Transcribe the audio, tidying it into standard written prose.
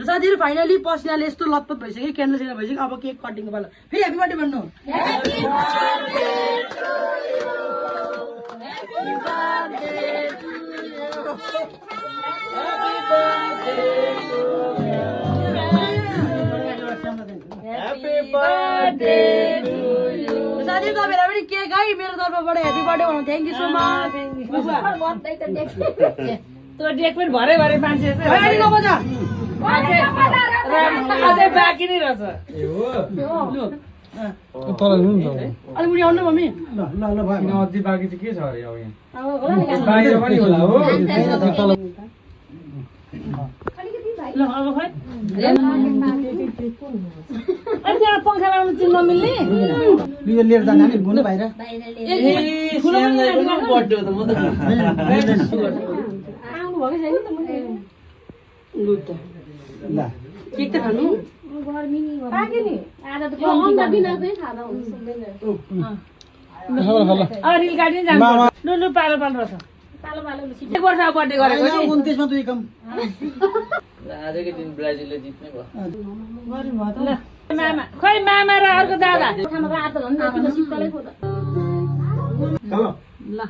साथीहरु फाइनली पसिनाले यस्तो लतपत भइसक्यो क्यान्डल सेना भइसक्यो अब केक कटिङको पालो फेरि ह्यापी बर्थडे भन्नु Happy birthday to you. साथी तपाईहरुलाई पनि केक है मेरो तर्फबाट ह्यापी बर्थडे भन्नु थ्यांक यू सो मच त्यो डेक पनि भरे भरे मान्छे अहिले नबजा अझै बाँकी नै रहेछ अलि मुनि आउनु मम्मी अझै बाँकी चाहिँ के छ अरे अब यहाँ बाहिर पनि होला हो ल अब खै अनि त्यहाँ पंखा लाउनु चाहिँ नमिल्ने लिएर जाने नि बुने बाहिर बर्थडे हो त म त आउनु भएको छैन त लु त ल केक त खानु गर्मी नि पाके नि आधा त अन्डा बिना चाहिँ खाना हुन सक्दैन अब रिल गाडी जानु लु लु पालो पालो रहेछ पालो पालो लु सिधै वर्ष बर्थडे गरेको नि 29 मा दुई कम आजकै दिन ब्राजिलले जित्ने भयो गरि भयो त ल मामा खै मामा र अर्को दादा ल